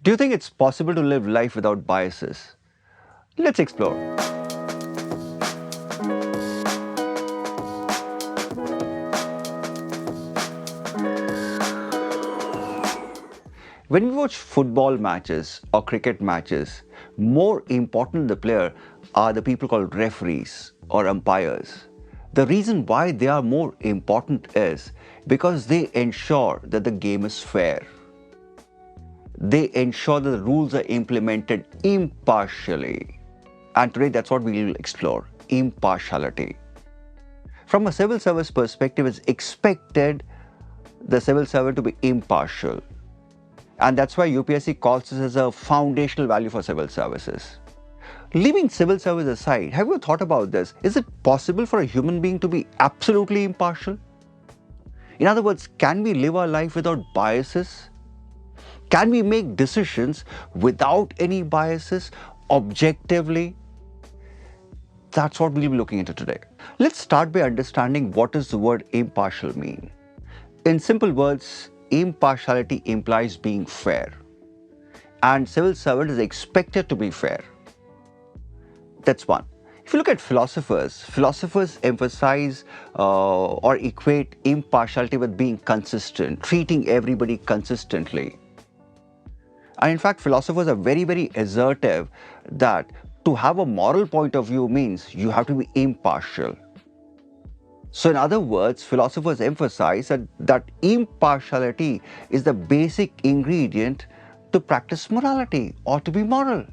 Do you think it's possible to live life without biases? Let's explore. When we watch football matches or cricket matches, more important than the player are the people called referees or umpires. The reason why they are more important is because they ensure that the game is fair. They ensure that the rules are implemented impartially. And today that's what we will explore, impartiality. From a civil service perspective, it's expected the civil servant to be impartial. And that's why UPSC calls this as a foundational value for civil services. Leaving civil service aside, have you thought about this? Is it possible for a human being to be absolutely impartial? In other words, can we live our life without biases? Can we make decisions without any biases, objectively? That's what we'll be looking into today. Let's start by understanding what does the word impartial mean. In simple words, impartiality implies being fair, and civil servant is expected to be fair. That's one. If you look at philosophers emphasize or equate impartiality with being consistent, treating everybody consistently. And in fact, philosophers are very, very assertive that to have a moral point of view means you have to be impartial. So in other words, philosophers emphasize that impartiality is the basic ingredient to practice morality or to be moral.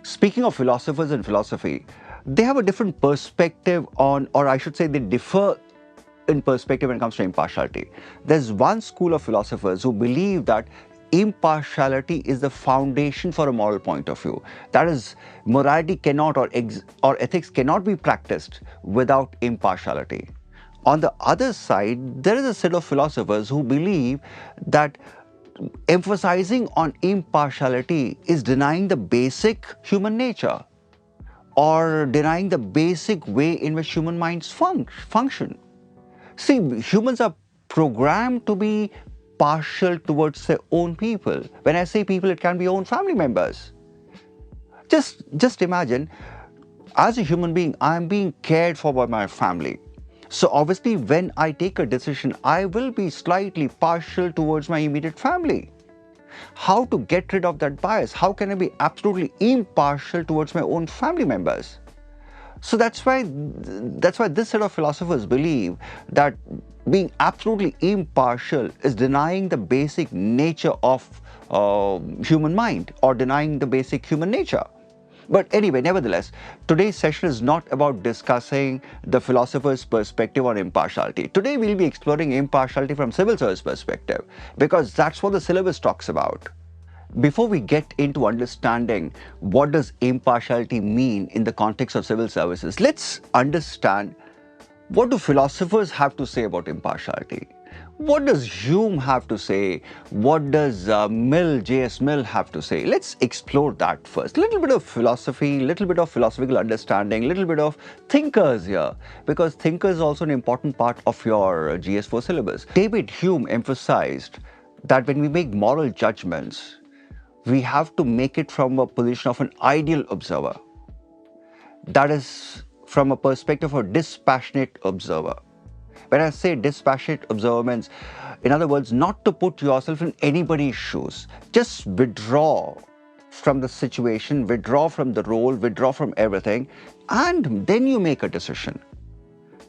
Speaking of philosophers and philosophy, they have a different perspective on, or I should say they differ in perspective when it comes to impartiality. There's one school of philosophers who believe that impartiality is the foundation for a moral point of view. That is, morality cannot or ethics cannot be practiced without impartiality. On the other side, there is a set of philosophers who believe that emphasizing on impartiality is denying the basic human nature or denying the basic way in which human minds function. See, humans are programmed to be partial towards their own people. When I say people, it can be own family members. Just imagine, as a human being, I am being cared for by my family. So obviously, when I take a decision, I will be slightly partial towards my immediate family. How to get rid of that bias? How can I be absolutely impartial towards my own family members? So that's why this set of philosophers believe that being absolutely impartial is denying the basic nature of human mind or denying the basic human nature. But anyway, nevertheless, today's session is not about discussing the philosopher's perspective on impartiality. Today, we'll be exploring impartiality from civil service perspective, because that's what the syllabus talks about. Before we get into understanding what does impartiality mean in the context of civil services, let's understand what do philosophers have to say about impartiality. What does Hume have to say? What does J.S. Mill have to say? Let's explore that first. A little bit of philosophy, little bit of philosophical understanding, little bit of thinkers here, because thinkers is also an important part of your GS-IV syllabus. David Hume emphasized that when we make moral judgments, we have to make it from a position of an ideal observer. That is, from a perspective of a dispassionate observer. When I say dispassionate observer means, in other words, not to put yourself in anybody's shoes. Just withdraw from the situation, withdraw from the role, withdraw from everything, and then you make a decision.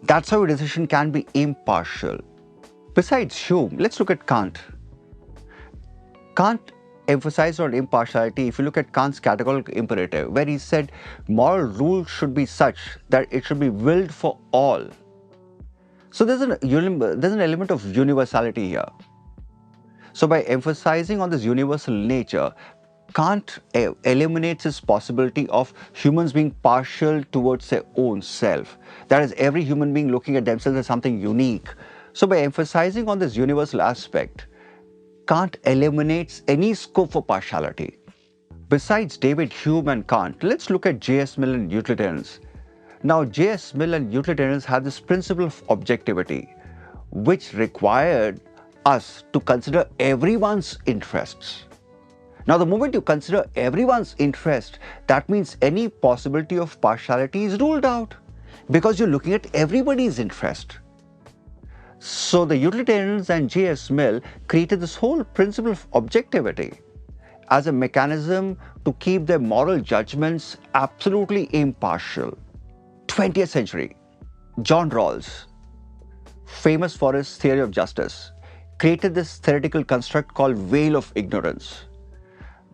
That's how a decision can be impartial. Besides Hume, let's look at Kant. Kant emphasized on impartiality. If you look at Kant's categorical imperative, where he said moral rules should be such that it should be willed for all. So there's an element of universality here. So by emphasizing on this universal nature, Kant eliminates this possibility of humans being partial towards their own self. That is, every human being looking at themselves as something unique. So by emphasizing on this universal aspect, Kant eliminates any scope for partiality. Besides David Hume and Kant, let's look at J.S. Mill and utilitarians. Now, J.S. Mill and utilitarians had this principle of objectivity, which required us to consider everyone's interests. Now, the moment you consider everyone's interest, that means any possibility of partiality is ruled out because you're looking at everybody's interest. So the utilitarians and J.S. Mill created this whole principle of objectivity as a mechanism to keep their moral judgments absolutely impartial. 20th century, John Rawls, famous for his theory of justice, created this theoretical construct called veil of ignorance.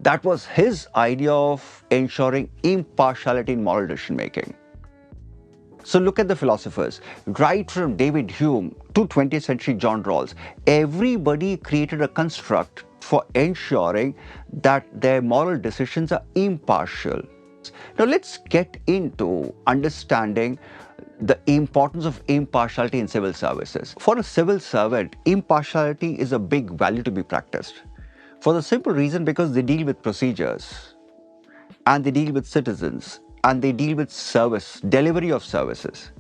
That was his idea of ensuring impartiality in moral decision making. So look at the philosophers, right from David Hume to 20th century John Rawls, everybody created a construct for ensuring that their moral decisions are impartial. Now let's get into understanding the importance of impartiality in civil services. For a civil servant, impartiality is a big value to be practiced. For the simple reason because they deal with procedures and they deal with citizens and they deal with service, delivery of services.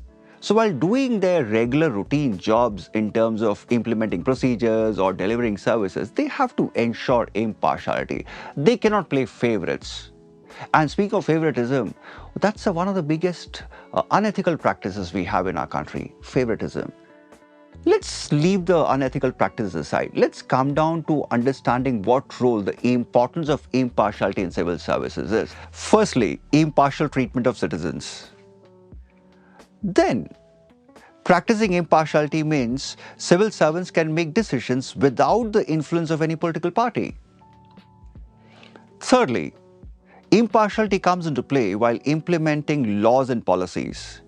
So while doing their regular routine jobs in terms of implementing procedures or delivering services, they have to ensure impartiality. They cannot play favorites. And speaking of favoritism, that's one of the biggest unethical practices we have in our country, favoritism. Let's leave the unethical practices aside. Let's come down to understanding what role the importance of impartiality in civil services is. Firstly, impartial treatment of citizens. Then, practicing impartiality means civil servants can make decisions without the influence of any political party. Thirdly, impartiality comes into play while implementing laws and policies.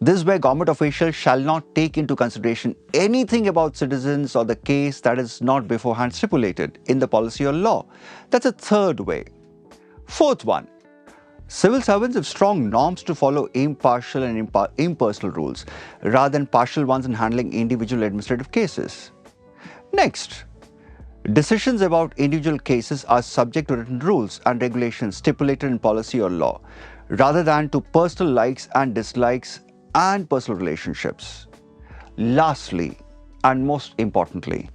This is where government officials shall not take into consideration anything about citizens or the case that is not beforehand stipulated in the policy or law. That's a third way. Fourth one, civil servants have strong norms to follow impartial and impersonal rules rather than partial ones in handling individual administrative cases. Next, decisions about individual cases are subject to written rules and regulations stipulated in policy or law rather than to personal likes and dislikes and personal relationships. Lastly, and most importantly,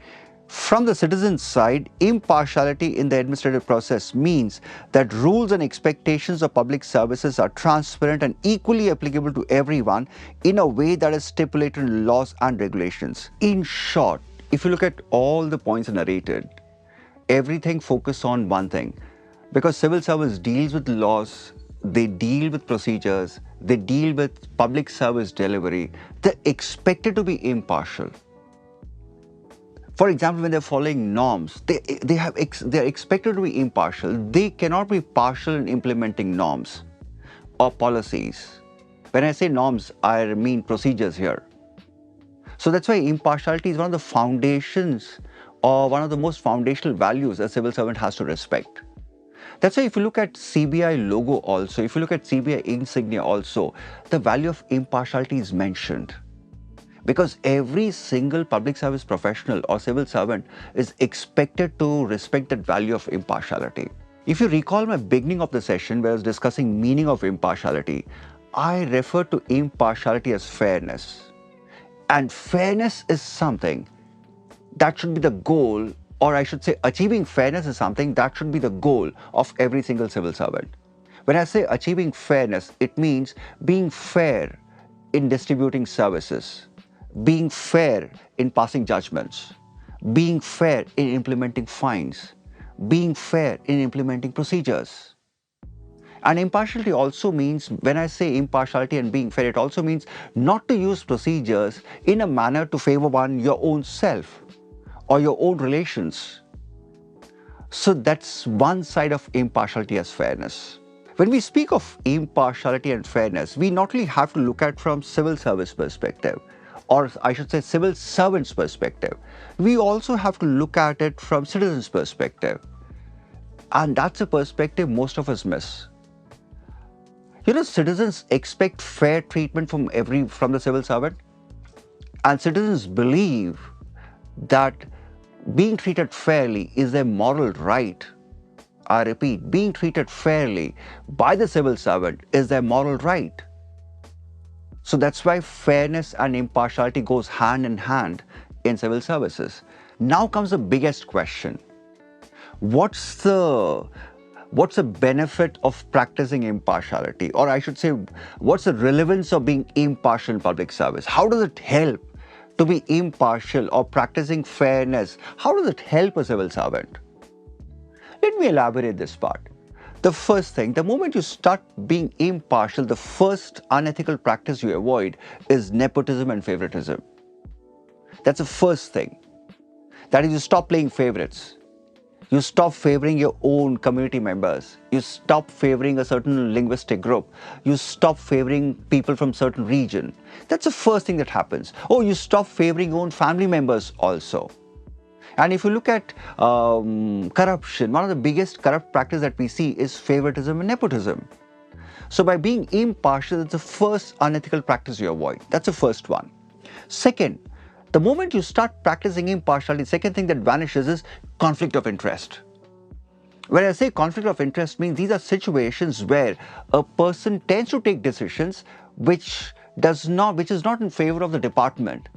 from the citizen's side, impartiality in the administrative process means that rules and expectations of public services are transparent and equally applicable to everyone in a way that is stipulated in laws and regulations. In short, if you look at all the points narrated, everything focuses on one thing. Because civil service deals with laws, they deal with procedures, they deal with public service delivery, they're expected to be impartial. For example, when they're following norms, they're expected to be impartial. They cannot be partial in implementing norms or policies. When I say norms, I mean procedures here. So that's why impartiality is one of the foundations or one of the most foundational values a civil servant has to respect. That's why if you look at CBI logo also, if you look at CBI insignia also, the value of impartiality is mentioned. Because every single public service professional or civil servant is expected to respect that value of impartiality. If you recall my beginning of the session where I was discussing meaning of impartiality, I referred to impartiality as fairness. And fairness is something that should be the goal, or I should say achieving fairness is something that should be the goal of every single civil servant. When I say achieving fairness, it means being fair in distributing services, being fair in passing judgments, being fair in implementing fines, being fair in implementing procedures. And impartiality also means, when I say impartiality and being fair, it also means not to use procedures in a manner to favor your own self or your own relations. So that's one side of impartiality as fairness. When we speak of impartiality and fairness, we not only have to look at from civil service perspective, or I should say civil servants perspective, we also have to look at it from citizens perspective. And that's a perspective most of us miss. You know, citizens expect fair treatment from the civil servant, and citizens believe that being treated fairly is their moral right. I repeat, being treated fairly by the civil servant is their moral right. So that's why fairness and impartiality goes hand in hand in civil services. Now comes the biggest question. what's the benefit of practicing impartiality? Or I should say, what's the relevance of being impartial in public service? How does it help to be impartial or practicing fairness? How does it help a civil servant? Let me elaborate this part. The first thing, the moment you start being impartial, the first unethical practice you avoid is nepotism and favoritism. That's the first thing. That is, you stop playing favorites. You stop favoring your own community members. You stop favoring a certain linguistic group. You stop favoring people from certain region. That's the first thing that happens. Oh, you stop favoring your own family members also. And if you look at corruption, one of the biggest corrupt practices that we see is favoritism and nepotism. So by being impartial, that's the first unethical practice you avoid. That's the first one. Second, the moment you start practicing impartiality, the second thing that vanishes is conflict of interest. When I say conflict of interest, means these are situations where a person tends to take decisions which is not in favor of the department,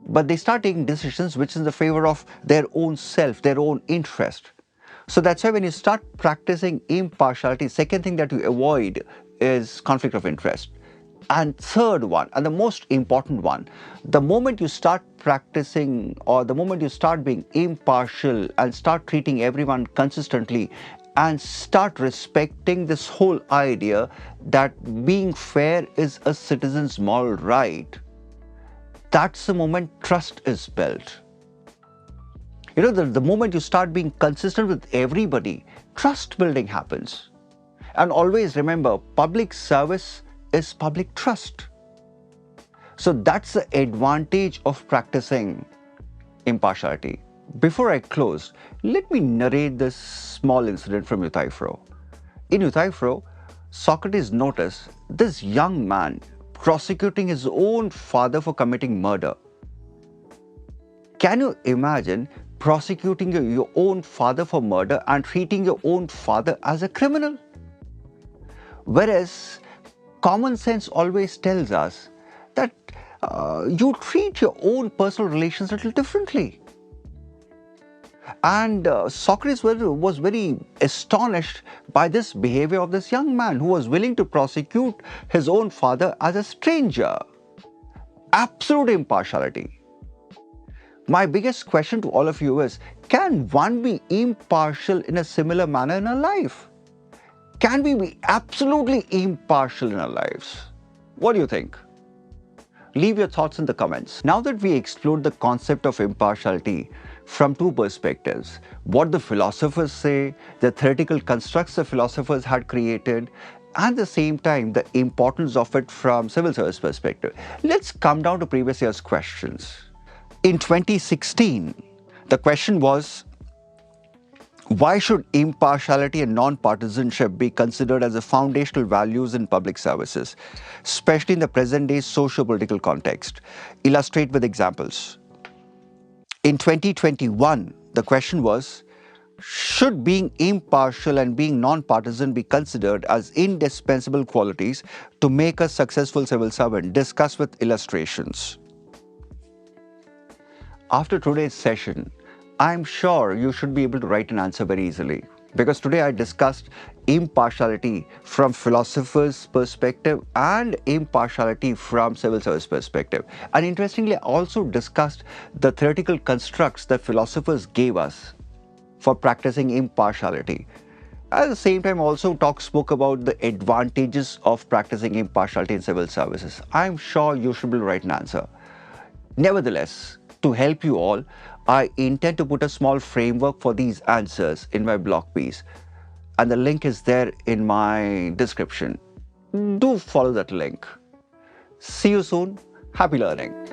but they start taking decisions which is in the favor of their own self, their own interest. So that's why when you start practicing impartiality, second thing that you avoid is conflict of interest. And third one, and the most important one, the moment you start practicing or the moment you start being impartial and start treating everyone consistently and start respecting this whole idea that being fair is a citizen's moral right, that's the moment trust is built. You know, the moment you start being consistent with everybody, trust building happens. And always remember, public service is public trust. So that's the advantage of practicing impartiality. Before I close, let me narrate this small incident from Euthyphro. In Euthyphro, Socrates noticed this young man prosecuting his own father for committing murder. Can you imagine prosecuting your own father for murder and treating your own father as a criminal? Whereas common sense always tells us that you treat your own personal relations a little differently. And Socrates was very astonished by this behavior of this young man who was willing to prosecute his own father as a stranger. Absolute impartiality. My biggest question to all of you is, can one be impartial in a similar manner in our life? Can we be absolutely impartial in our lives? What do you think? Leave your thoughts in the comments. Now that we explored the concept of impartiality from two perspectives, what the philosophers say, the theoretical constructs the philosophers had created, and at the same time, the importance of it from civil service perspective, let's come down to previous year's questions. In 2016, the question was, why should impartiality and non-partisanship be considered as the foundational values in public services, especially in the present-day socio-political context? Illustrate with examples. In 2021, the question was, should being impartial and being non-partisan be considered as indispensable qualities to make a successful civil servant? Discuss with illustrations. After today's session, I'm sure you should be able to write an answer very easily, because today I discussed impartiality from philosophers' perspective and impartiality from civil service perspective. And interestingly, I also discussed the theoretical constructs that philosophers gave us for practicing impartiality. At the same time, also spoke about the advantages of practicing impartiality in civil services. I'm sure you should be able to write an answer. Nevertheless, to help you all, I intend to put a small framework for these answers in my blog piece, and the link is there in my description. Do follow that link. See you soon. Happy learning.